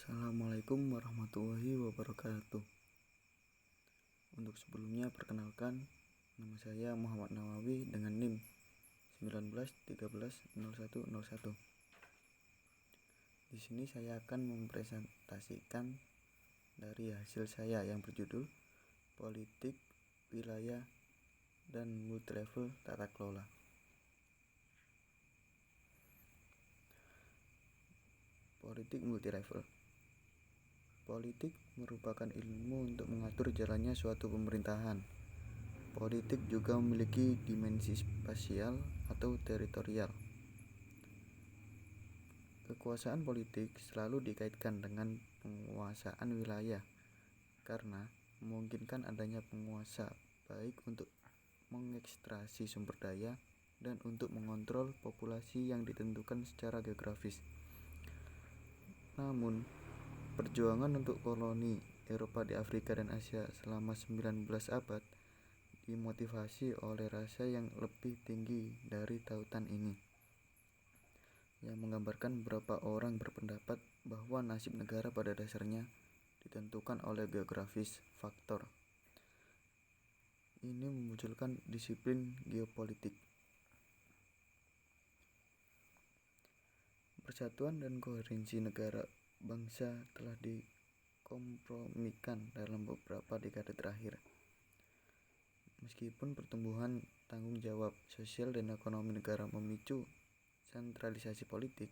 Assalamualaikum warahmatullahi wabarakatuh. Untuk sebelumnya perkenalkan, nama saya Muhammad Nawawi dengan NIM 19130101. Di sini saya akan mempresentasikan dari hasil saya yang berjudul Politik, Wilayah, dan Multilevel Tata Kelola. Politik multilevel. Politik merupakan ilmu untuk mengatur jalannya suatu pemerintahan. Politik juga memiliki dimensi spasial atau teritorial. Kekuasaan politik selalu dikaitkan dengan penguasaan wilayah karena memungkinkan adanya penguasa baik untuk mengekstraksi sumber daya dan untuk mengontrol populasi yang ditentukan secara geografis. Namun, perjuangan untuk koloni Eropa di Afrika dan Asia selama 19 abad dimotivasi oleh rasa yang lebih tinggi dari tautan ini, yang menggambarkan beberapa orang berpendapat bahwa nasib negara pada dasarnya ditentukan oleh geografis faktor. Ini memunculkan disiplin geopolitik. Persatuan dan koherensi negara bangsa telah dikompromikan dalam beberapa dekade terakhir. Meskipun pertumbuhan tanggung jawab sosial dan ekonomi negara memicu sentralisasi politik,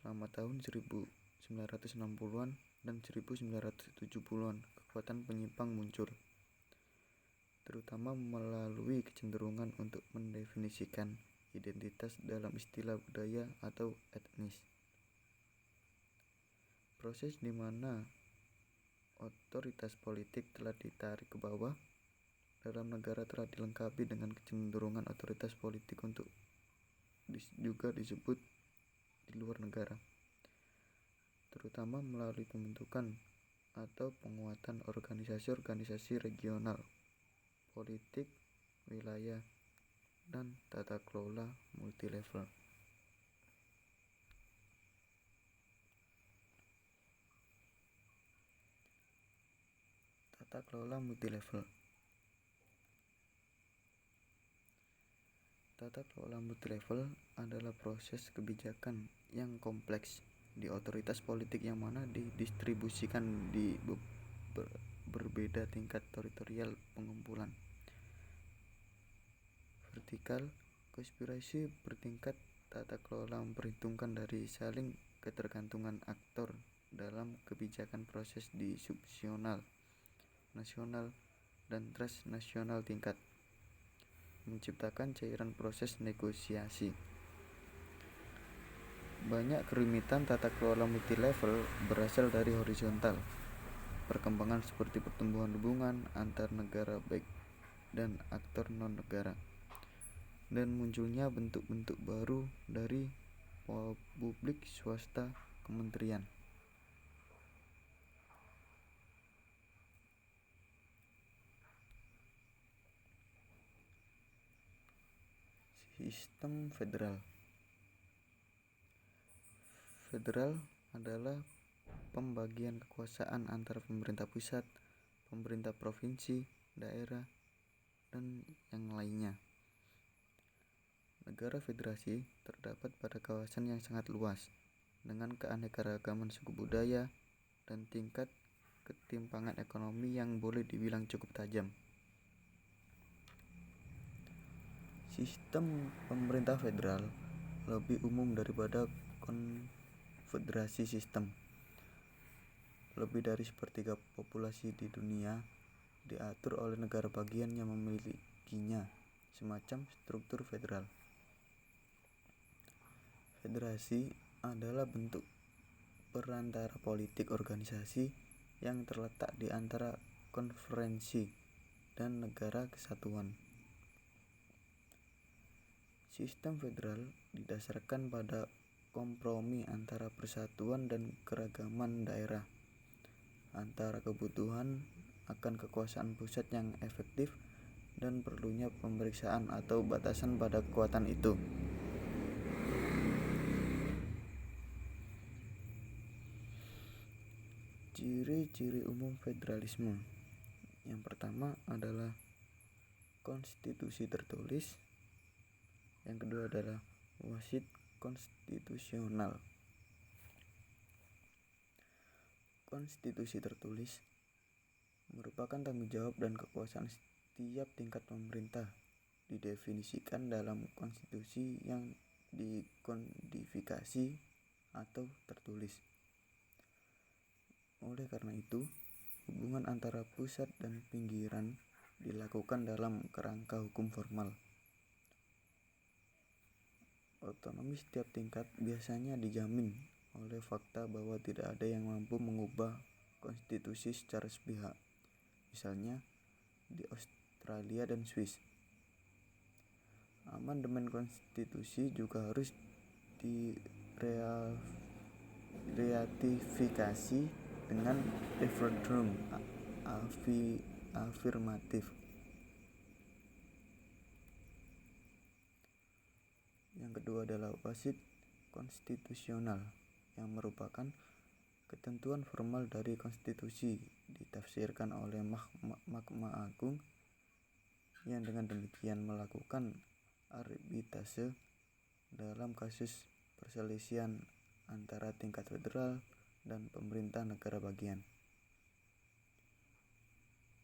selama tahun 1960-an dan 1970-an kekuatan penyimpang muncul, terutama melalui kecenderungan untuk mendefinisikan identitas dalam istilah budaya atau etnis. Proses di mana otoritas politik telah ditarik ke bawah dalam negara telah dilengkapi dengan kecenderungan otoritas politik untuk juga disebut di luar negara, terutama melalui pembentukan atau penguatan organisasi-organisasi regional, politik, wilayah, dan tata kelola multilevel. Tata kelola multilevel. Tata kelola multilevel adalah proses kebijakan yang kompleks di otoritas politik yang mana didistribusikan di berbeda tingkat teritorial pengumpulan. Vertikal, konspirasi bertingkat tata kelola memperhitungkan dari saling ketergantungan aktor dalam kebijakan proses di subnasional, nasional, dan transnasional tingkat, menciptakan cairan proses negosiasi. Banyak kerumitan tata kelola multilevel berasal dari horizontal, perkembangan seperti pertumbuhan hubungan antar negara baik dan aktor non-negara, dan munculnya bentuk-bentuk baru dari publik, swasta, kementerian. Sistem federal. Federal adalah pembagian kekuasaan antara pemerintah pusat, pemerintah provinsi, daerah, dan yang lainnya. Negara federasi terdapat pada kawasan yang sangat luas, dengan keanekaragaman suku budaya dan tingkat ketimpangan ekonomi yang boleh dibilang cukup tajam. Sistem pemerintah federal lebih umum daripada konfederasi sistem. Lebih dari sepertiga populasi di dunia diatur oleh negara bagian yang memilikinya, semacam struktur federal. Federasi adalah bentuk perantara politik organisasi yang terletak di antara konferensi dan negara kesatuan. Sistem federal didasarkan pada kompromi antara persatuan dan keragaman daerah, antara kebutuhan akan kekuasaan pusat yang efektif dan perlunya pemeriksaan atau batasan pada kekuatan itu. Ciri-ciri umum federalisme. Yang pertama adalah konstitusi tertulis. Yang kedua adalah wasit konstitusional. Konstitusi tertulis merupakan tanggung jawab dan kekuasaan setiap tingkat pemerintah, didefinisikan dalam konstitusi yang dikodifikasi atau tertulis. Oleh karena itu, hubungan antara pusat dan pinggiran dilakukan dalam kerangka hukum formal. Otonomi setiap tingkat biasanya dijamin oleh fakta bahwa tidak ada yang mampu mengubah konstitusi secara sepihak, misalnya di Australia dan Swiss. Amandemen konstitusi juga harus diratifikasi dengan referendum afirmatif. Yang kedua adalah wasit konstitusional, yang merupakan ketentuan formal dari konstitusi ditafsirkan oleh Mahkamah Agung yang dengan demikian melakukan arbitrase dalam kasus perselisihan antara tingkat federal dan pemerintah negara bagian.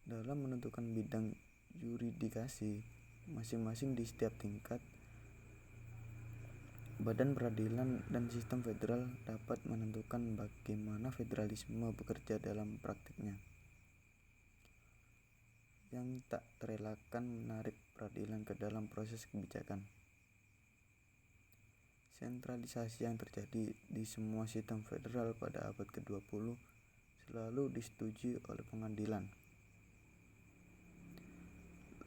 Dalam menentukan bidang yuridikasi masing-masing di setiap tingkat, Badan Peradilan dan Sistem Federal dapat menentukan bagaimana federalisme bekerja dalam praktiknya, yang tak terelakkan menarik peradilan ke dalam proses kebijakan. Sentralisasi yang terjadi di semua sistem federal pada abad ke-20 selalu disetujui oleh pengadilan.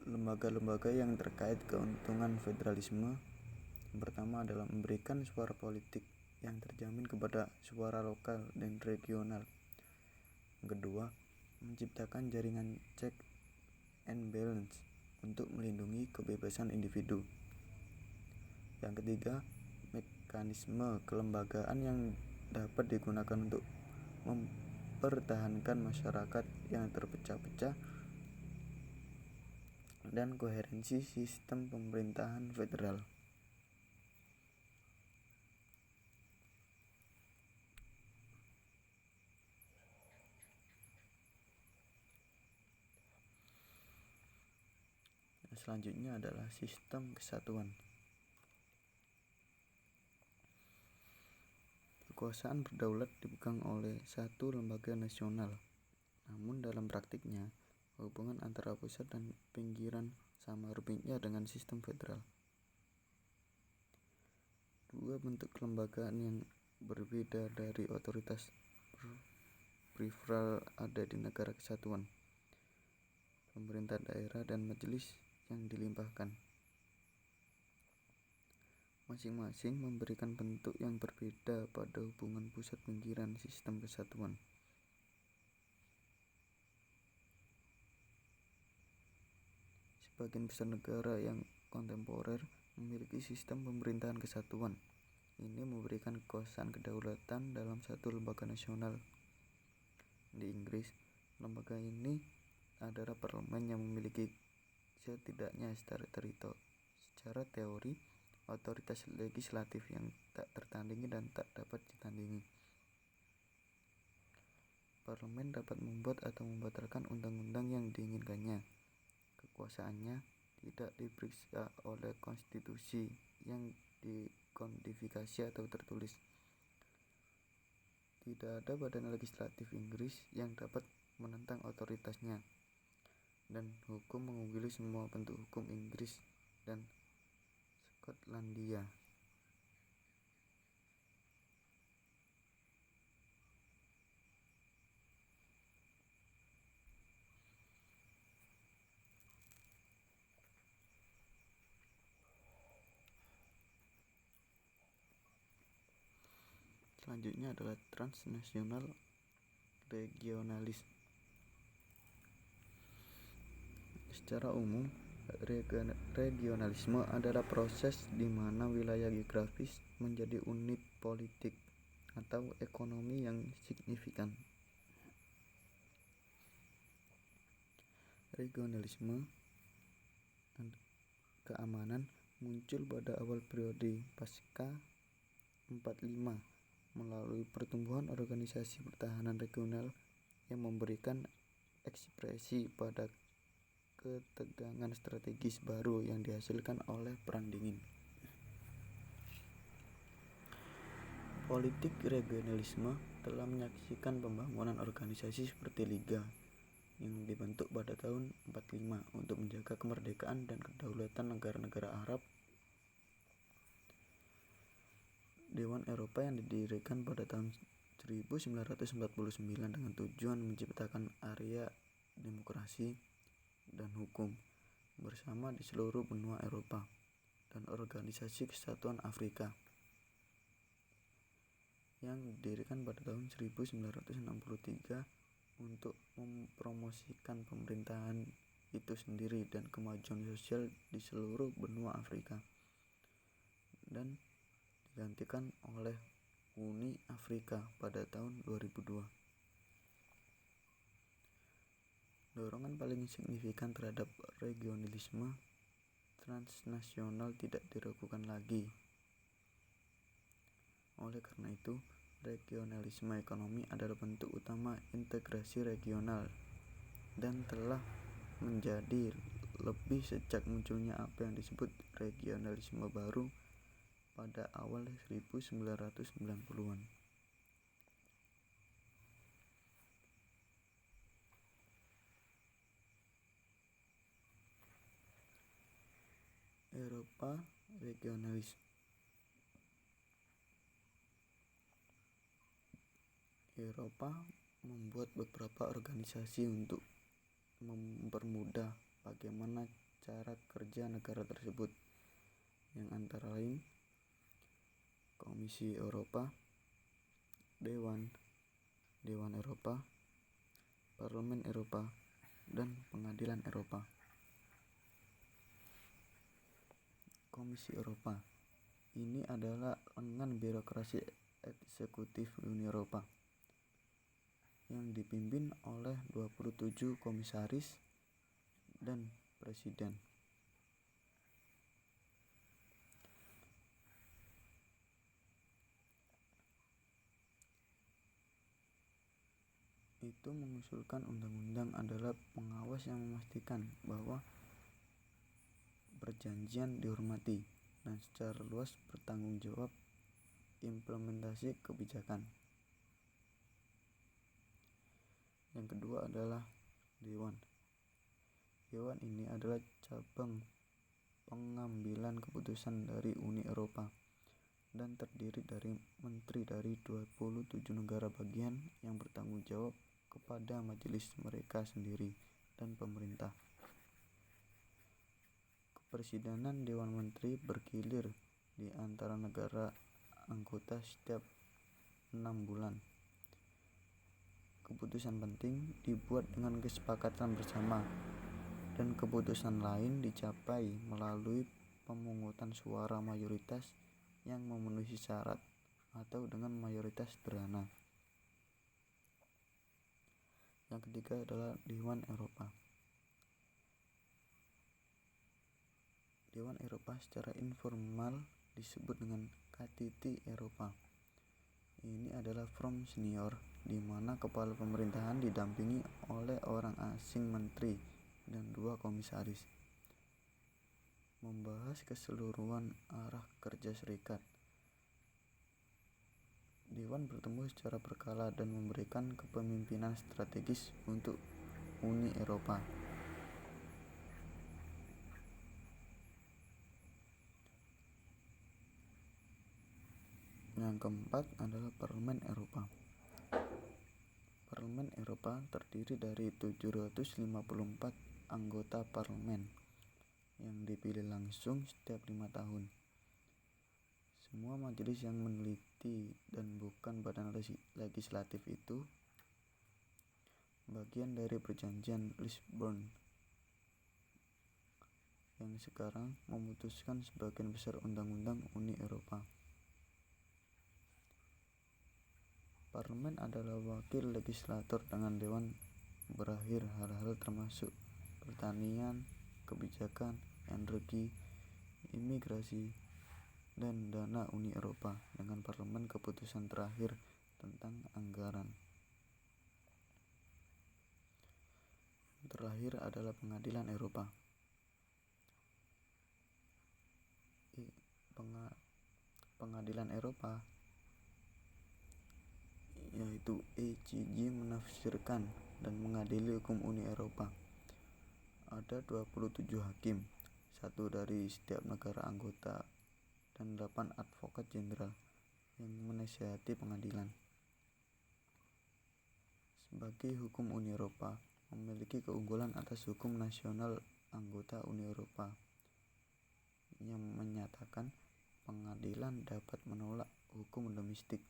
Lembaga-lembaga yang terkait keuntungan federalisme, yang pertama adalah memberikan suara politik yang terjamin kepada suara lokal dan regional. Yang kedua, menciptakan jaringan check and balance untuk melindungi kebebasan individu. Yang ketiga, mekanisme kelembagaan yang dapat digunakan untuk mempertahankan masyarakat yang terpecah-pecah dan koherensi sistem pemerintahan federal. Selanjutnya adalah sistem kesatuan. Kekuasaan berdaulat dipegang oleh satu lembaga nasional. Namun dalam praktiknya, hubungan antara pusat dan pinggiran sama rumitnya dengan sistem federal. Dua bentuk kelembagaan yang berbeda dari otoritas federal ada di negara kesatuan: pemerintah daerah dan majelis yang dilimpahkan. Masing-masing memberikan bentuk yang berbeda pada hubungan pusat pinggiran sistem kesatuan. Sebagian besar negara yang kontemporer memiliki sistem pemerintahan kesatuan. Ini memberikan kekuasaan kedaulatan dalam satu lembaga nasional. Di Inggris, lembaga ini adalah parlemen yang memiliki setidaknya secara teori otoritas legislatif yang tak tertandingi dan tak dapat ditandingi. Parlemen dapat membuat atau membatalkan undang-undang yang diinginkannya. Kekuasaannya tidak diperiksa oleh konstitusi yang dikodifikasi atau tertulis. Tidak ada badan legislatif Inggris yang dapat menentang otoritasnya, dan hukum mengungguli semua bentuk hukum Inggris dan Skotlandia. Selanjutnya adalah transnasional regionalisme. Secara umum, regionalisme adalah proses di mana wilayah geografis menjadi unit politik atau ekonomi yang signifikan. Regionalisme dan keamanan muncul pada awal periode pasca 45 melalui pertumbuhan organisasi pertahanan regional yang memberikan ekspresi pada ketegangan strategis baru yang dihasilkan oleh Perang Dingin. Politik regionalisme telah menyaksikan pembangunan organisasi seperti Liga yang dibentuk pada tahun 45 untuk menjaga kemerdekaan dan kedaulatan negara-negara Arab, Dewan Eropa yang didirikan pada tahun 1949 dengan tujuan menciptakan area demokrasi dan hukum bersama di seluruh benua Eropa, dan Organisasi Kesatuan Afrika yang didirikan pada tahun 1963 untuk mempromosikan pemerintahan itu sendiri dan kemajuan sosial di seluruh benua Afrika, dan digantikan oleh Uni Afrika pada tahun 2002. Dorongan paling signifikan terhadap regionalisme transnasional tidak diragukan lagi. Oleh karena itu, regionalisme ekonomi adalah bentuk utama integrasi regional dan telah menjadi lebih sejak munculnya apa yang disebut regionalisme baru pada awal 1990-an. Eropa regionalisme. Eropa membuat beberapa organisasi untuk mempermudah bagaimana cara kerja negara tersebut, yang antara lain Komisi Eropa, Dewan Eropa, Parlemen Eropa, dan Pengadilan Eropa. Komisi Eropa ini adalah lengan birokrasi eksekutif Uni Eropa yang dipimpin oleh 27 komisaris dan presiden. Itu mengusulkan undang-undang adalah pengawas yang memastikan bahwa perjanjian dihormati dan secara luas bertanggung jawab implementasi kebijakan. Yang kedua adalah Dewan. Dewan ini adalah cabang pengambilan keputusan dari Uni Eropa dan terdiri dari menteri dari 27 negara bagian yang bertanggung jawab kepada majelis mereka sendiri dan pemerintah. Kepresidenan Dewan Menteri bergilir di antara negara anggota setiap 6 bulan. Keputusan penting dibuat dengan kesepakatan bersama, dan keputusan lain dicapai melalui pemungutan suara mayoritas yang memenuhi syarat atau dengan mayoritas sederhana. Yang ketiga adalah Dewan Eropa. Dewan Eropa secara informal disebut dengan KTT Eropa. Ini adalah forum senior di mana kepala pemerintahan didampingi oleh orang asing menteri dan 2 komisaris. Membahas keseluruhan arah kerja serikat. Dewan bertemu secara berkala dan memberikan kepemimpinan strategis untuk Uni Eropa. Yang keempat adalah Parlemen Eropa. Parlemen Eropa terdiri dari 754 anggota parlemen yang dipilih langsung setiap 5 tahun. Semua majelis yang meneliti dan bukan badan legislatif itu bagian dari perjanjian Lisbon yang sekarang memutuskan sebagian besar undang-undang Uni Eropa. Parlemen adalah wakil legislator dengan dewan berakhir hal-hal termasuk pertanian, kebijakan, energi, imigrasi, dan dana Uni Eropa dengan parlemen keputusan terakhir tentang anggaran. Terakhir adalah Pengadilan Eropa. Pengadilan Eropa yaitu ECJ menafsirkan dan mengadili hukum Uni Eropa. Ada 27 hakim, 1 dari setiap negara anggota, dan 8 advokat jenderal yang menasihati pengadilan. Sebagai hukum Uni Eropa, memiliki keunggulan atas hukum nasional anggota Uni Eropa yang menyatakan pengadilan dapat menolak hukum domestik.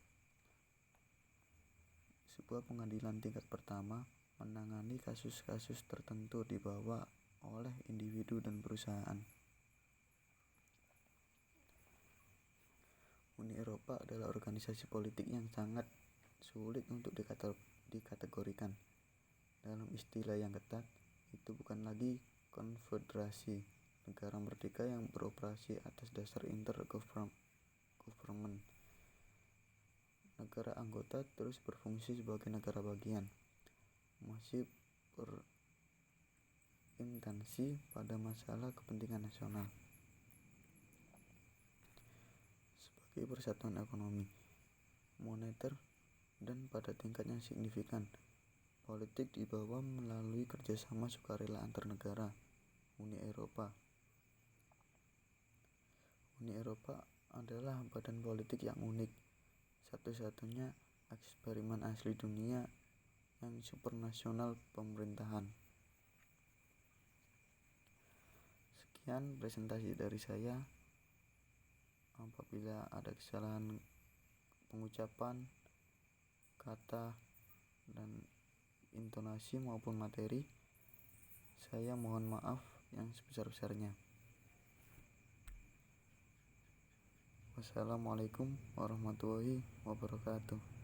Sebuah pengadilan tingkat pertama menangani kasus-kasus tertentu dibawa oleh individu dan perusahaan. Uni Eropa adalah organisasi politik yang sangat sulit untuk dikategorikan. Dalam istilah yang ketat, itu bukan lagi konfederasi negara merdeka yang beroperasi atas dasar intergovernment. Negara anggota terus berfungsi sebagai negara bagian, masih berintensi pada masalah kepentingan nasional. Sebagai persatuan ekonomi, moneter, dan pada tingkat yang signifikan, politik dibawa melalui kerjasama sukarela antar negara. Uni Eropa adalah badan politik yang unik, satu-satunya eksperimen asli dunia yang supranasional pemerintahan. Sekian presentasi dari saya. Apabila ada kesalahan pengucapan, kata, dan intonasi maupun materi, saya mohon maaf yang sebesar-besarnya. Wassalamualaikum warahmatullahi wabarakatuh.